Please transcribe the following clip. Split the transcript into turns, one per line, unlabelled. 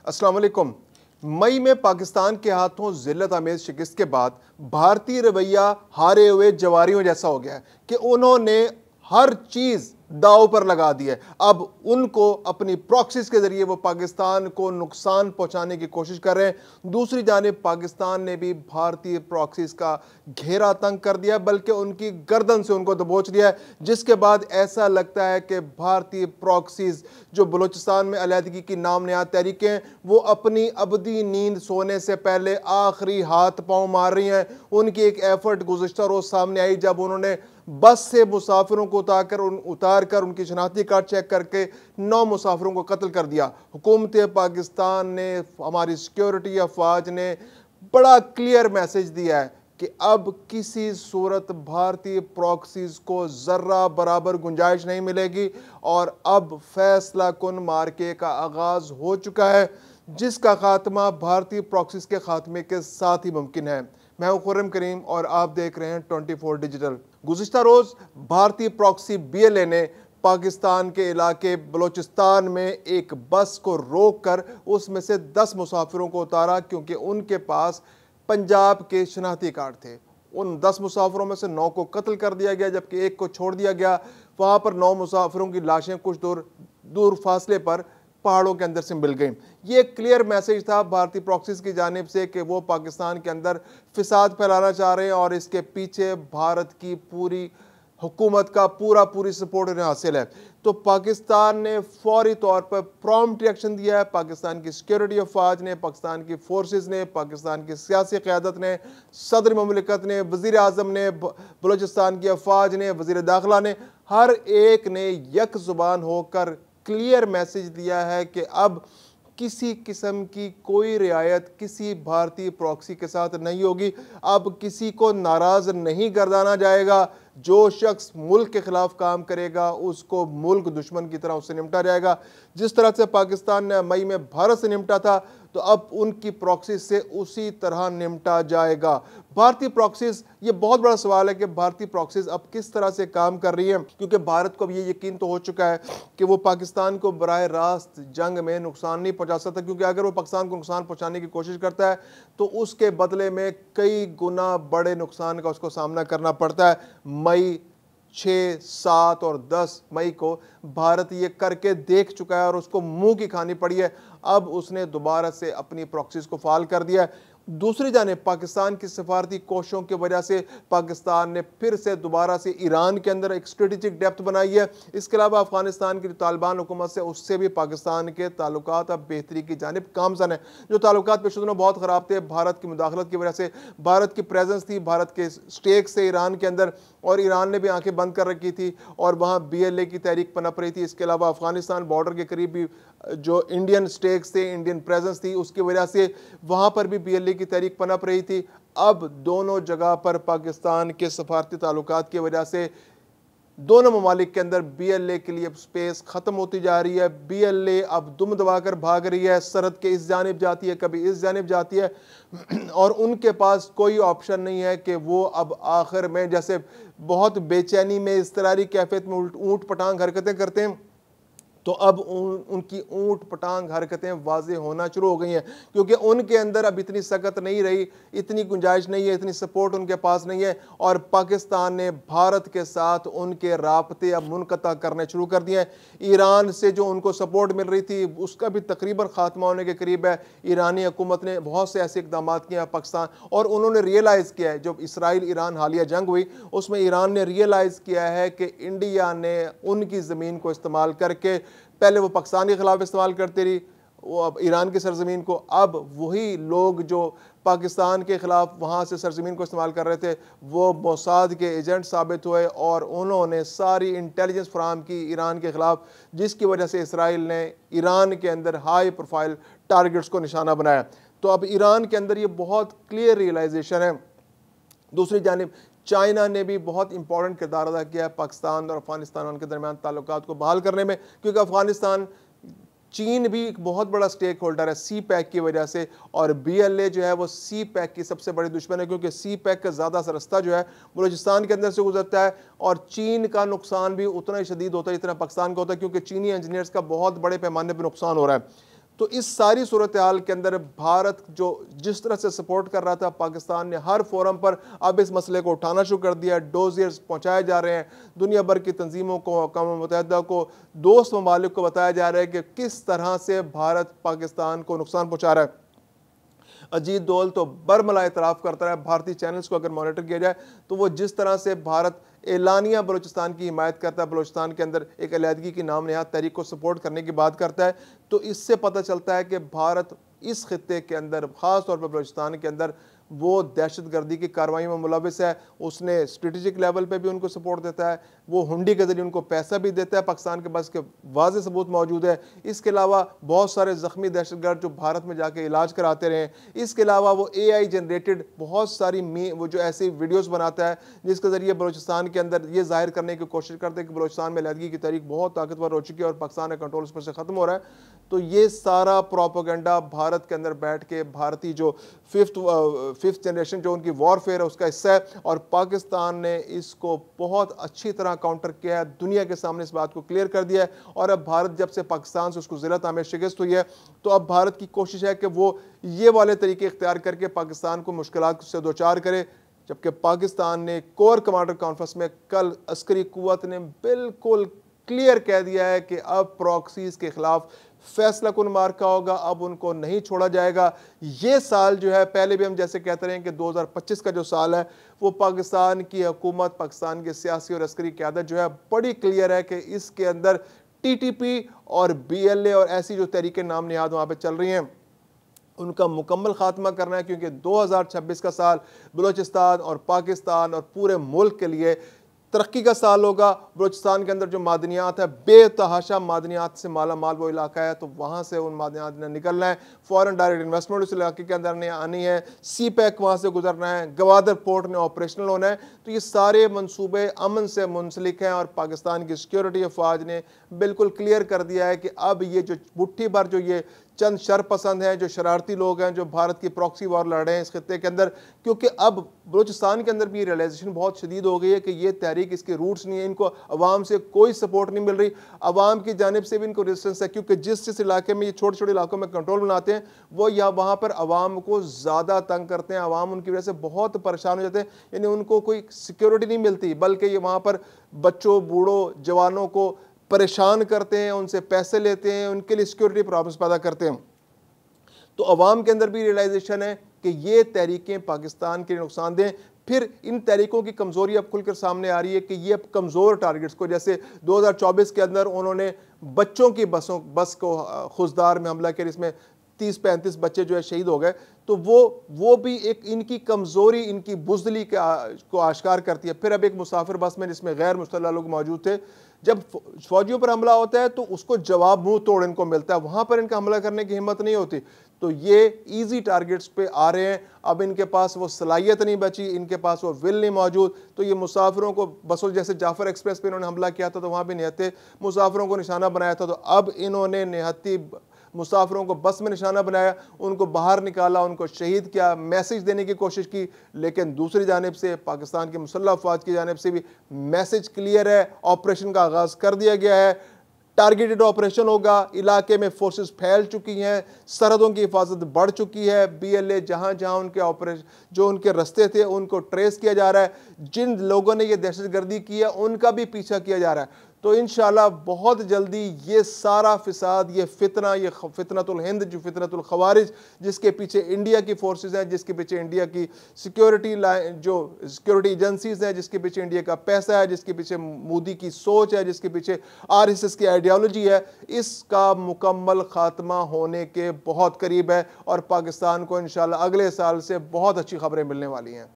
अस्सलाम वालेकुम। मई में पाकिस्तान के हाथों जिल्लत आमेज शिकस्त के बाद भारतीय रवैया हारे हुए जवारियों जैसा हो गया है कि उन्होंने हर चीज दाव पर लगा दी है। अब उनको अपनी प्रॉक्सीज के जरिए वो पाकिस्तान को नुकसान पहुंचाने की कोशिश कर रहे हैं। दूसरी जानिब पाकिस्तान ने भी भारतीय प्रॉक्सीज का घेरा तंग कर दिया, बल्कि उनकी गर्दन से उनको दबोच लिया है, जिसके बाद ऐसा लगता है कि भारतीय प्रॉक्सीज जो बलूचिस्तान में अलहदगी की नाम नहाद तहरीकें हैं, वो अपनी अबदी नींद सोने से पहले आखिरी हाथ पांव मार रही हैं। उनकी एक एफर्ट गुज़िश्ता रोज सामने आई जब उन्होंने बस से मुसाफिरों को उतार कर उनकी शनाख्ती कार्ड चेक करके 9 मुसाफिरों को कत्ल कर दिया। हुकूमत पाकिस्तान ने, हमारी सिक्योरिटी अफवाज ने बड़ा क्लियर मैसेज दिया है कि अब किसी सूरत भारतीय प्रॉक्सीज को जर्रा बराबर गुंजाइश नहीं मिलेगी और अब फैसला कुन मार्के का आगाज हो चुका है, जिसका खात्मा भारतीय प्रॉक्सीज के खात्मे के साथ ही मुमकिन है। मैं हूं खुर्रम करीम और आप देख रहे हैं 24 डिजिटल। गुज़िश्ता रोज भारतीय प्रॉक्सी BLA ने पाकिस्तान के इलाके बलूचिस्तान में एक बस को रोक कर उसमें से 10 मुसाफिरों को उतारा, क्योंकि उनके पास पंजाब के शनाख्ती कार्ड थे। उन 10 मुसाफिरों में से 9 को कत्ल कर दिया गया, जबकि एक को छोड़ दिया गया। वहां पर 9 मुसाफिरों की लाशें कुछ दूर फासले पर पहाड़ों के अंदर से मिल गई। ये एक क्लियर मैसेज था भारतीय प्रॉक्सीज की जानिब से कि वो पाकिस्तान के अंदर फिसाद फैलाना चाह रहे हैं और इसके पीछे भारत की पूरी हुकूमत का पूरी सपोर्ट उन्हें हासिल है। तो पाकिस्तान ने फौरी तौर पर प्रॉम्प्ट रिएक्शन दिया है। पाकिस्तान की सिक्योरिटी अफवाज ने, पाकिस्तान की फोर्सेस ने, पाकिस्तान की सियासी क़यादत ने, सदर ममलिकत ने, वज़ीर आज़म ने, बलूचिस्तान की अफवाज ने, वज़ीर दाखिला ने, हर एक ने यक ज़ुबान होकर क्लियर मैसेज दिया है कि अब किसी किस्म की कोई रियायत किसी भारतीय प्रॉक्सी के साथ नहीं होगी। अब किसी को नाराज नहीं गर्दाना जाएगा। जो शख्स मुल्क के खिलाफ काम करेगा उसको मुल्क दुश्मन की तरह उससे निपटा जाएगा। जिस तरह से पाकिस्तान ने मई में भारत से निपटा था, तो अब उनकी प्रॉक्सी से उसी तरह निपटा जाएगा। भारतीय प्रॉक्सीज, ये बहुत बड़ा सवाल है कि भारतीय प्रॉक्सीज अब किस तरह से काम कर रही है, क्योंकि भारत को अब ये यकीन तो हो चुका है कि वो पाकिस्तान को बराह रास्त जंग में नुकसान नहीं पहुंचा सकता, क्योंकि अगर वो पाकिस्तान को नुकसान पहुंचाने की कोशिश करता है तो उसके बदले में कई गुना बड़े नुकसान का उसको सामना करना पड़ता है। मई 6, 7 और 10 मई को भारत ये करके देख चुका है और उसको मुंह की खानी पड़ी है। अब उसने दोबारा से अपनी प्रॉक्सीज को फाल कर दिया है। दूसरी जानिब पाकिस्तान की सफारती कोशिशों की वजह से पाकिस्तान ने फिर से दोबारा से ईरान के अंदर एक स्ट्रेटेजिक डेप्थ बनाई है। इसके अलावा अफगानिस्तान की जो तालिबान हुकूमत से, उससे भी पाकिस्तान के ताल्लुकात अब बेहतरी की जानिब गामजन है। जो ताल्लुकात पिछले दिनों बहुत ख़राब थे, भारत की मुदाखलत की वजह से, भारत की प्रेजेंस थी, भारत के स्टेक से ईरान के अंदर, और ईरान ने भी आंखें बंद कर रखी थी और वहाँ BLA की तहरीक पनप रही थी। इसके अलावा अफगानिस्तान बॉर्डर के करीब भी जो इंडियन स्टेक्स थे, इंडियन प्रेजेंस थी, उसकी वजह से वहाँ पर भी BLA की तहरीक पनप रही थी। अब दोनों जगह पर पाकिस्तान के सफारती ताल्लुकात की वजह से दोनों ममालिक के अंदर BLA के लिए स्पेस ख़त्म होती जा रही है। BLA अब दुम दबाकर भाग रही है, सरहद के इस जानिब जाती है, कभी इस जानिब जाती है, और उनके पास कोई ऑप्शन नहीं है कि वो अब आखिर में, जैसे बहुत बेचैनी में, इज़्तिरारी कैफियत में ऊँट पटांग हरकतें करते हैं, तो अब उनकी ऊँट पटांग हरकतें वाज़े होना शुरू हो गई हैं, क्योंकि उनके अंदर अब इतनी सकत नहीं रही, इतनी गुंजाइश नहीं है, इतनी सपोर्ट उनके पास नहीं है, और पाकिस्तान ने भारत के साथ उनके राब्ते अब मुनक़ता करने शुरू कर दिए हैं। ईरान से जो उनको सपोर्ट मिल रही थी उसका भी तकरीबन ख़ात्मा होने के करीब है। ईरानी हुकूमत ने बहुत से ऐसे इक़दाम किए हैं पाकिस्तान, और उन्होंने रियलाइज़ किया है, जब इसराइल ईरान हालिया जंग हुई उसमें ईरान ने रियलाइज़ किया है कि इंडिया ने उनकी ज़मीन को इस्तेमाल करके, पहले वो पाकिस्तान के खिलाफ इस्तेमाल करती रही, वो अब ईरान की सरजमीन को, अब वही लोग जो पाकिस्तान के खिलाफ वहाँ से सरजमीन को इस्तेमाल कर रहे थे वो मोसाद के एजेंट साबित हुए, और उन्होंने सारी इंटेलिजेंस फराहम की ईरान के खिलाफ, जिसकी वजह से इसराइल ने ईरान के अंदर हाई प्रोफाइल टारगेट्स को निशाना बनाया। तो अब ईरान के अंदर ये बहुत क्लियर रियलाइजेशन है। दूसरी जानिब चाइना ने भी बहुत इंपॉर्टेंट किरदार अदा किया है पाकिस्तान और अफगानिस्तान के दरमियान ताल्लुकात को बहाल करने में, क्योंकि अफगानिस्तान, चीन भी एक बहुत बड़ा स्टेक होल्डर है CPEC की वजह से, और BLA जो है वो CPEC की सबसे बड़ी दुश्मन है, क्योंकि CPEC का ज़्यादा सा रास्ता जो है बलूचिस्तान के अंदर से गुजरता है, और चीन का नुकसान भी उतना ही शदीद होता है जितना पाकिस्तान का होता है, क्योंकि चीनी इंजीनियर्स का बहुत बड़े पैमाने पर नुकसान हो रहा है। तो इस सारी सूरत हाल के अंदर भारत जो जिस तरह से सपोर्ट कर रहा था, पाकिस्तान ने हर फोरम पर अब इस मसले को उठाना शुरू कर दिया। डोजियर्स पहुँचाए जा रहे हैं, दुनिया भर की तंजीमों को, अक़वाम मुत्तहिदा को, दोस्त ममालिक को बताया जा रहा है कि किस तरह से भारत पाकिस्तान को नुकसान पहुँचा रहा है। अजीत दोल तो बरमला इतराफ़ करता है, भारतीय चैनल्स को अगर मॉनिटर किया जाए तो वो जिस तरह से भारत एलानिया बलूचिस्तान की हिमायत करता है, बलूचिस्तान के अंदर एक अलहदगी की नाम नहाद तहरीक को सपोर्ट करने की बात करता है, तो इससे पता चलता है कि भारत इस खित्ते के अंदर, ख़ास तौर पर बलूचिस्तान के अंदर, वो दहशतगर्दी की कार्रवाई में मुलविस है। उसने स्ट्रेटेजिक लेवल पे भी उनको सपोर्ट देता है, वो हुंडी के जरिए उनको पैसा भी देता है। पाकिस्तान के पास के वाज़ेह सबूत मौजूद है। इसके अलावा बहुत सारे ज़ख्मी दहशतगर्द जो भारत में जाके इलाज कराते रहे। इसके अलावा वो AI जनरेटेड बहुत सारी वो जो ऐसी वीडियोज़ बनाता है जिसके ज़रिए बलूचिस्तान के अंदर ये जाहिर करने की कोशिश करते हैं कि बलूचिस्तान में अलहदगी की तहरीक बहुत ताकतवर हो चुकी है और पाकिस्तान का कंट्रोल उस पर से ख़त्म हो रहा है। तो ये सारा प्रोपेगेंडा भारत के अंदर बैठ के भारतीय जो फिफ्थ जनरेशन जो उनकी वॉरफेयर है उसका हिस्सा है, और पाकिस्तान ने इसको बहुत अच्छी तरह काउंटर किया है, दुनिया के सामने इस बात को क्लियर कर दिया है। और अब भारत जब से पाकिस्तान से उसको ज़िल्लत आमेज शिकस्त हुई है, तो अब भारत की कोशिश है कि वो ये वाले तरीके इख्तियार करके पाकिस्तान को मुश्किलात से दो चार करे। जबकि पाकिस्तान ने कोर कमांडर कॉन्फ्रेंस में कल अस्करी कुव्वत ने बिल्कुल क्लियर कह दिया है कि अब प्रॉक्सीज के खिलाफ फैसला कुन मार्का होगा, अब उनको नहीं छोड़ा जाएगा। ये साल जो है, पहले भी हम जैसे कहते रहे कि 2025 का जो साल है वो पाकिस्तान की हुकूमत, पाकिस्तान की सियासी और अस्करी क़यादत जो है बड़ी क्लियर है कि इसके अंदर TTP और BLA और ऐसी जो तहरीकें नाम निहाद वहाँ पर चल रही हैं उनका मुकम्मल खात्मा करना है, क्योंकि 2026 का साल बलूचिस्तान और पाकिस्तान और पूरे मुल्क के लिए तरक्की का साल होगा। बलूचिस्तान के अंदर जो मादनियात है, बेतहाशा मादनियात से माला माल वो इलाका है, तो वहाँ से उन मादनियात ने निकलना है। फॉरेन डायरेक्ट इन्वेस्टमेंट उस इलाके के अंदर ने आनी है। CPEC वहाँ से गुजरना है। गवादर पोर्ट ने ऑपरेशनल होना है। तो ये सारे मंसूबे अमन से मुंसलिक हैं, और पाकिस्तान की सिक्योरिटी अफवाज ने बिल्कुल क्लियर कर दिया है कि अब ये जो मुट्ठी भर जो ये चंद शरपसंद हैं, जो शरारती लोग हैं, जो भारत की प्रॉक्सी वॉर लड़ रहे हैं इस खित्ते के अंदर, क्योंकि अब बलूचिस्तान के अंदर भी रियलाइजेशन बहुत शदीद हो गई है कि ये तहरीक, इसके रूट्स नहीं है, इनको अवाम से कोई सपोर्ट नहीं मिल रही, अवाम की जानिब से भी इनको रेजिस्टेंस है, क्योंकि जिस इलाके में ये छोटे छोटे इलाकों में कंट्रोल बनाते हैं वो या वहाँ पर अवाम को ज़्यादा तंग करते हैं, अवाम उनकी वजह से बहुत परेशान हो जाते हैं, यानी उनको कोई सिक्योरिटी नहीं मिलती, बल्कि ये वहाँ पर बच्चों, बूढ़ों, जवानों को परेशान करते हैं, उनसे पैसे लेते हैं, उनके लिए सिक्योरिटी प्रॉब्लम्स पैदा करते हैं। तो अवाम के अंदर भी रियलाइजेशन है कि ये तहरीकें पाकिस्तान के नुकसान दें। फिर इन तहरीकों की कमज़ोरी अब खुलकर सामने आ रही है कि ये अब कमज़ोर टारगेट्स को, जैसे 2024 के अंदर उन्होंने बच्चों की बस को खुशदार में हमला किया, इसमें 30-35 बच्चे जो है शहीद हो गए। तो वो भी एक इनकी कमज़ोरी, इनकी बुज़दिली को आश्कार करती है। फिर अब एक मुसाफिर बस में जिसमें गैर मुस्तल्ला लोग मौजूद थे, जब फौजियों पर हमला होता है तो उसको जवाब मुंह तोड़ इनको मिलता है, वहाँ पर इनका हमला करने की हिम्मत नहीं होती। तो ये इजी टारगेट्स पे आ रहे हैं। अब इनके पास वो सलाहियत नहीं बची, इनके पास वो विल नहीं मौजूद। तो ये मुसाफिरों को बसों, जैसे जाफर एक्सप्रेस पे इन्होंने हमला किया था तो वहाँ भी निहत्ते मुसाफिरों को निशाना बनाया था, तो अब इन्होंने निहत्ती मुसाफिरों को बस में निशाना बनाया, उनको बाहर निकाला, उनको शहीद किया, मैसेज देने की कोशिश की। लेकिन दूसरी जानिब से पाकिस्तान के मुसल्लह अफवाज की जानिब से भी मैसेज क्लियर है, ऑपरेशन का आगाज़ कर दिया गया है, टारगेटेड ऑपरेशन होगा, इलाके में फोर्सेस फैल चुकी हैं, सरहदों की हिफाजत बढ़ चुकी है, BLA जहाँ जहाँ उनके ऑपरेशन जो उनके रास्ते थे उनको ट्रेस किया जा रहा है, जिन लोगों ने ये दहशतगर्दी की है उनका भी पीछा किया जा रहा है। तो इंशाल्लाह बहुत जल्दी ये सारा फिसाद, ये फितना, ये फितनतुल हिंद, जो फितनतुल खवारिज, जिसके पीछे इंडिया की फोर्सेस हैं, जिसके पीछे इंडिया की सिक्योरिटी लाइन, जो सिक्योरिटी एजेंसीज हैं, जिसके पीछे इंडिया का पैसा है, जिसके पीछे मोदी की सोच है, जिसके पीछे RSS की आइडियोलॉजी है, इसका मुकम्मल खात्मा होने के बहुत करीब है। और पाकिस्तान को इंशाल्लाह अगले साल से बहुत अच्छी खबरें मिलने वाली हैं।